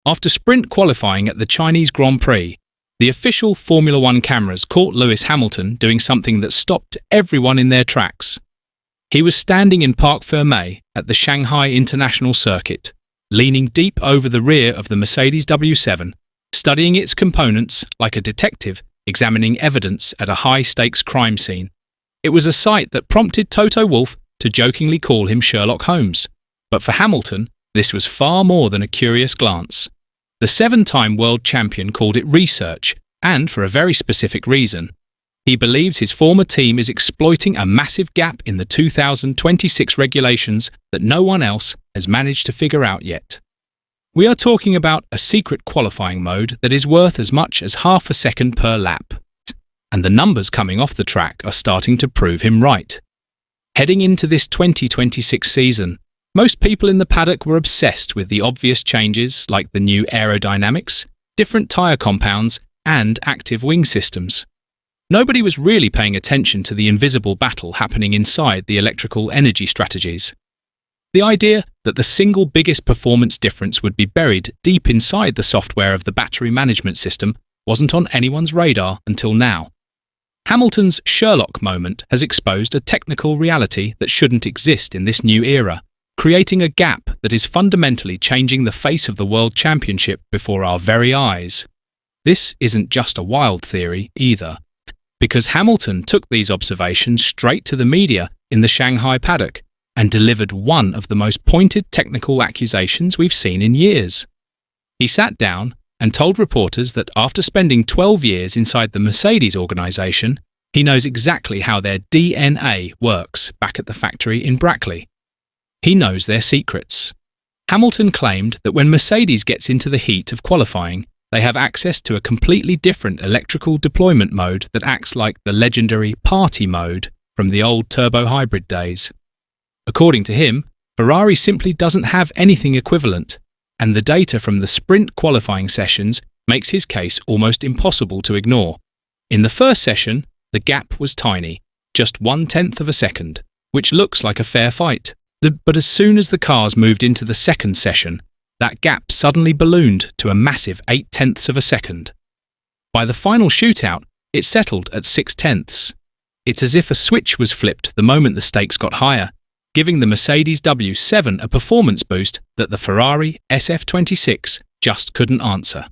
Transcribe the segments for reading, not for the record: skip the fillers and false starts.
After sprint qualifying at the Chinese Grand Prix, the official Formula One cameras caught Lewis Hamilton doing something that stopped everyone in their tracks. He was standing in Parc Fermé at the Shanghai International Circuit, leaning deep over the rear of the Mercedes W7, studying its components like a detective examining evidence at a high-stakes crime scene. It was a sight that prompted Toto Wolff to jokingly call him Sherlock Holmes. But for Hamilton, this was far more than a curious glance. The seven-time world champion called it research, and for a very specific reason. He believes his former team is exploiting a massive gap in the 2026 regulations that no one else has managed to figure out yet. We are talking about a secret qualifying mode that is worth as much as half a second per lap. And the numbers coming off the track are starting to prove him right. Heading into this 2026 season, most people in the paddock were obsessed with the obvious changes like the new aerodynamics, different tyre compounds, and active wing systems. Nobody was really paying attention to the invisible battle happening inside the electrical energy strategies. The idea that the single biggest performance difference would be buried deep inside the software of the battery management system wasn't on anyone's radar until now. Hamilton's Sherlock moment has exposed a technical reality that shouldn't exist in this new era, creating a gap that is fundamentally changing the face of the World Championship before our very eyes. This isn't just a wild theory either, because Hamilton took these observations straight to the media in the Shanghai paddock and delivered one of the most pointed technical accusations we've seen in years. He sat down and told reporters that after spending 12 years inside the Mercedes organization, he knows exactly how their DNA works back at the factory in Brackley. He knows their secrets. Hamilton claimed that when Mercedes gets into the heat of qualifying, they have access to a completely different electrical deployment mode that acts like the legendary party mode from the old turbo hybrid days. According to him, Ferrari simply doesn't have anything equivalent, and the data from the sprint qualifying sessions makes his case almost impossible to ignore. In the first session, the gap was tiny, just 1/10 of a second, which looks like a fair fight. But as soon as the cars moved into the second session, that gap suddenly ballooned to a massive 0.8 of a second. By the final shootout, it settled at 0.6. It's as if a switch was flipped the moment the stakes got higher, giving the Mercedes W7 a performance boost that the Ferrari SF26 just couldn't answer.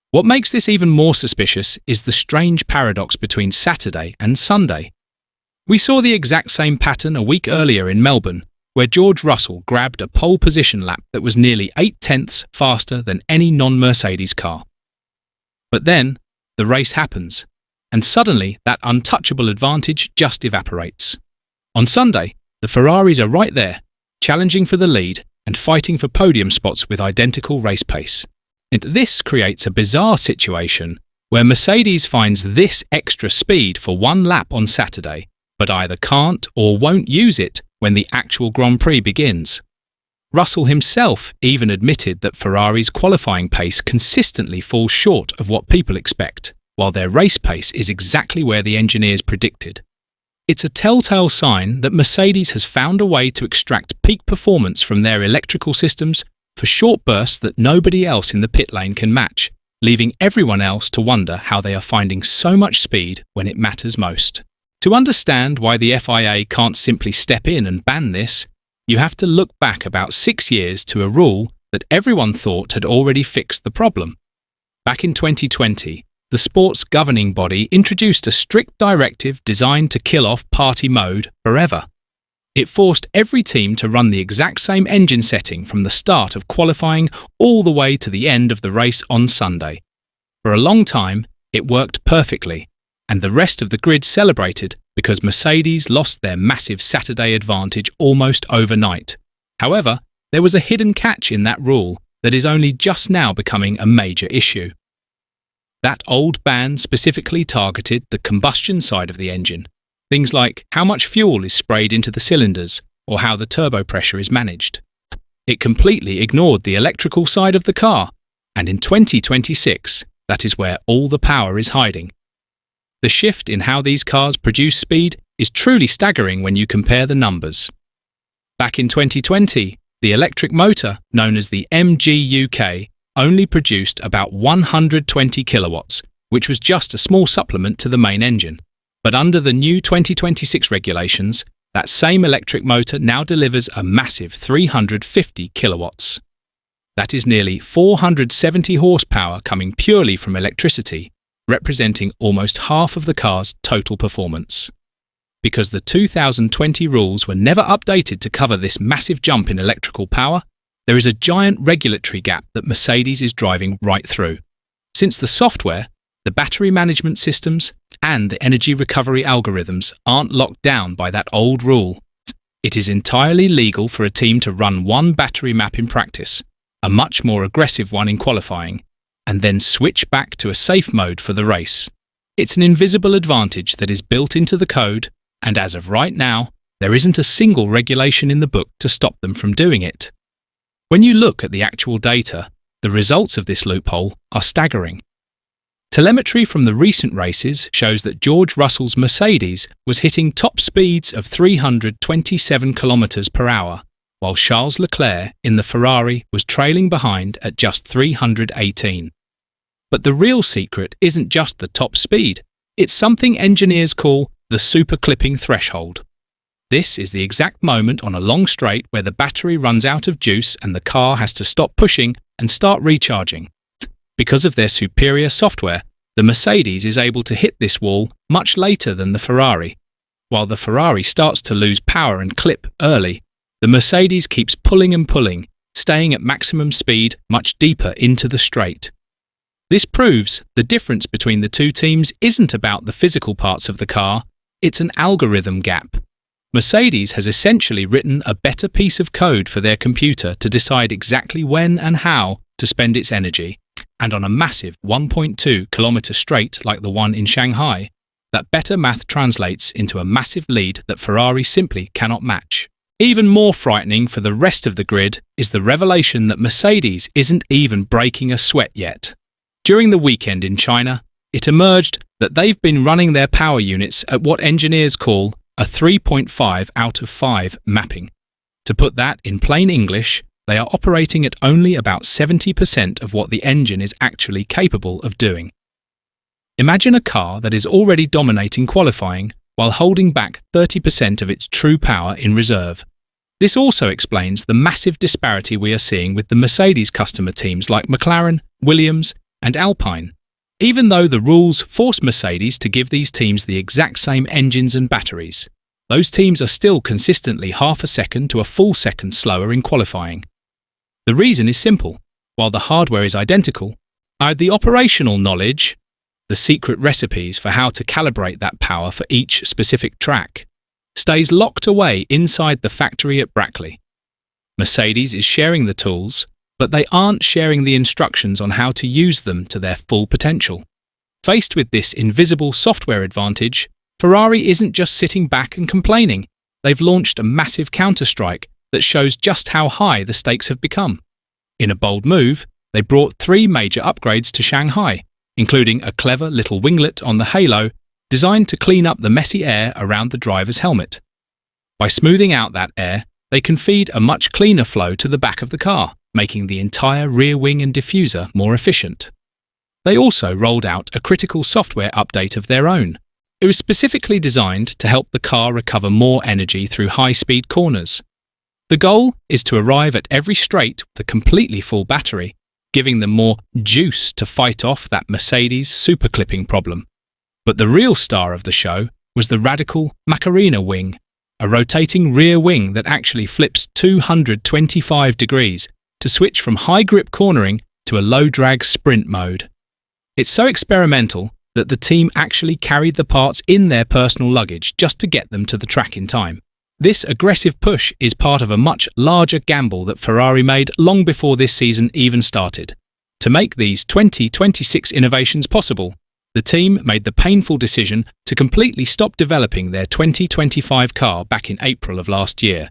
What makes this even more suspicious is the strange paradox between Saturday and Sunday. We saw the exact same pattern a week earlier in Melbourne, where George Russell grabbed a pole position lap that was nearly 0.8 faster than any non-Mercedes car. But then, the race happens, and suddenly that untouchable advantage just evaporates. On Sunday, the Ferraris are right there, challenging for the lead and fighting for podium spots with identical race pace. And this creates a bizarre situation where Mercedes finds this extra speed for one lap on Saturday, but either can't or won't use it when the actual Grand Prix begins. Russell himself even admitted that Ferrari's qualifying pace consistently falls short of what people expect, while their race pace is exactly where the engineers predicted. It's a telltale sign that Mercedes has found a way to extract peak performance from their electrical systems for short bursts that nobody else in the pit lane can match, leaving everyone else to wonder how they are finding so much speed when it matters most. To understand why the FIA can't simply step in and ban this, you have to look back about 6 years to a rule that everyone thought had already fixed the problem. Back in 2020, the sport's governing body introduced a strict directive designed to kill off party mode forever. It forced every team to run the exact same engine setting from the start of qualifying all the way to the end of the race on Sunday. For a long time, it worked perfectly, and the rest of the grid celebrated because Mercedes lost their massive Saturday advantage almost overnight. However, there was a hidden catch in that rule that is only just now becoming a major issue. That old ban specifically targeted the combustion side of the engine, things like how much fuel is sprayed into the cylinders or how the turbo pressure is managed. It completely ignored the electrical side of the car, and in 2026, that is where all the power is hiding. The shift in how these cars produce speed is truly staggering when you compare the numbers. Back in 2020, the electric motor, known as the MGU-K, only produced about 120 kilowatts, which was just a small supplement to the main engine. But under the new 2026 regulations, that same electric motor now delivers a massive 350 kilowatts. That is nearly 470 horsepower coming purely from electricity, representing almost half of the car's total performance. Because the 2020 rules were never updated to cover this massive jump in electrical power, there is a giant regulatory gap that Mercedes is driving right through. Since the software, the battery management systems, and the energy recovery algorithms aren't locked down by that old rule, it is entirely legal for a team to run one battery map in practice, a much more aggressive one in qualifying, and then switch back to a safe mode for the race. It's an invisible advantage that is built into the code, and as of right now, there isn't a single regulation in the book to stop them from doing it. When you look at the actual data, the results of this loophole are staggering. Telemetry from the recent races shows that George Russell's Mercedes was hitting top speeds of 327 km per hour, while Charles Leclerc in the Ferrari was trailing behind at just 318. But the real secret isn't just the top speed, it's something engineers call the super clipping threshold. This is the exact moment on a long straight where the battery runs out of juice and the car has to stop pushing and start recharging. Because of their superior software, the Mercedes is able to hit this wall much later than the Ferrari. While the Ferrari starts to lose power and clip early, the Mercedes keeps pulling and pulling, staying at maximum speed much deeper into the straight. This proves the difference between the two teams isn't about the physical parts of the car, it's an algorithm gap. Mercedes has essentially written a better piece of code for their computer to decide exactly when and how to spend its energy. And on a massive 1.2 kilometer straight like the one in Shanghai, that better math translates into a massive lead that Ferrari simply cannot match. Even more frightening for the rest of the grid is the revelation that Mercedes isn't even breaking a sweat yet. During the weekend in China, it emerged that they've been running their power units at what engineers call a 3.5 out of 5 mapping. To put that in plain English, they are operating at only about 70% of what the engine is actually capable of doing. Imagine a car that is already dominating qualifying while holding back 30% of its true power in reserve. This also explains the massive disparity we are seeing with the Mercedes customer teams like McLaren, Williams, and Alpine. Even though the rules force Mercedes to give these teams the exact same engines and batteries, those teams are still consistently half a second to a full second slower in qualifying. The reason is simple. While the hardware is identical, the operational knowledge, the secret recipes for how to calibrate that power for each specific track, stays locked away inside the factory at Brackley. Mercedes is sharing the tools, but they aren't sharing the instructions on how to use them to their full potential. Faced with this invisible software advantage, Ferrari isn't just sitting back and complaining. They've launched a massive counterstrike that shows just how high the stakes have become. In a bold move, they brought 3 major upgrades to Shanghai, including a clever little winglet on the halo designed to clean up the messy air around the driver's helmet. By smoothing out that air, they can feed a much cleaner flow to the back of the car, making the entire rear wing and diffuser more efficient. They also rolled out a critical software update of their own. It was specifically designed to help the car recover more energy through high-speed corners. The goal is to arrive at every straight with a completely full battery, giving them more juice to fight off that Mercedes superclipping problem. But the real star of the show was the radical Macarena wing, a rotating rear wing that actually flips 225 degrees to switch from high-grip cornering to a low-drag sprint mode. It's so experimental that the team actually carried the parts in their personal luggage just to get them to the track in time. This aggressive push is part of a much larger gamble that Ferrari made long before this season even started. To make these 2026 innovations possible, the team made the painful decision to completely stop developing their 2025 car back in April of last year.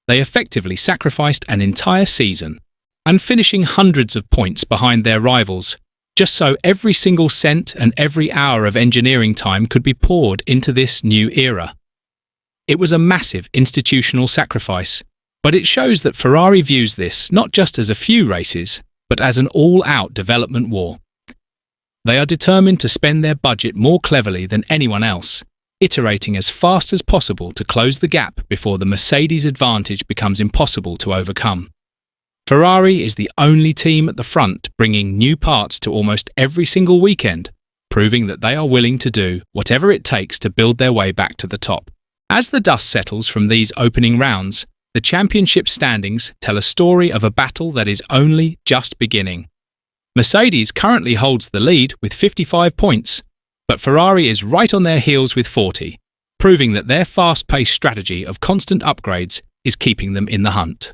They effectively sacrificed an entire season and finishing hundreds of points behind their rivals, just so every single cent and every hour of engineering time could be poured into this new era. It was a massive institutional sacrifice, but it shows that Ferrari views this not just as a few races, but as an all-out development war. They are determined to spend their budget more cleverly than anyone else, iterating as fast as possible to close the gap before the Mercedes advantage becomes impossible to overcome. Ferrari is the only team at the front bringing new parts to almost every single weekend, proving that they are willing to do whatever it takes to build their way back to the top. As the dust settles from these opening rounds, the championship standings tell a story of a battle that is only just beginning. Mercedes currently holds the lead with 55 points, but Ferrari is right on their heels with 40, proving that their fast-paced strategy of constant upgrades is keeping them in the hunt.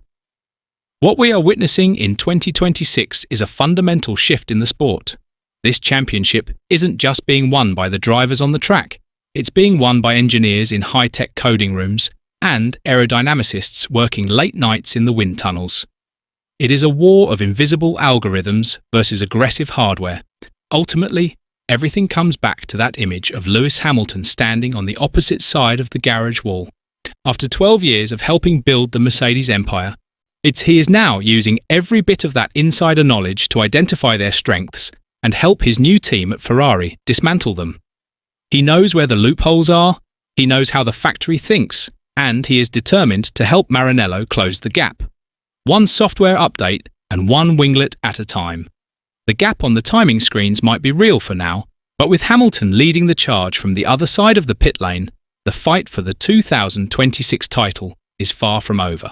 What we are witnessing in 2026 is a fundamental shift in the sport. This championship isn't just being won by the drivers on the track, it's being won by engineers in high-tech coding rooms and aerodynamicists working late nights in the wind tunnels. It is a war of invisible algorithms versus aggressive hardware. Ultimately, everything comes back to that image of Lewis Hamilton standing on the opposite side of the garage wall. After 12 years of helping build the Mercedes empire, he is now using every bit of that insider knowledge to identify their strengths and help his new team at Ferrari dismantle them. He knows where the loopholes are, he knows how the factory thinks, and he is determined to help Maranello close the gap. One software update and one winglet at a time. The gap on the timing screens might be real for now, but with Hamilton leading the charge from the other side of the pit lane, the fight for the 2026 title is far from over.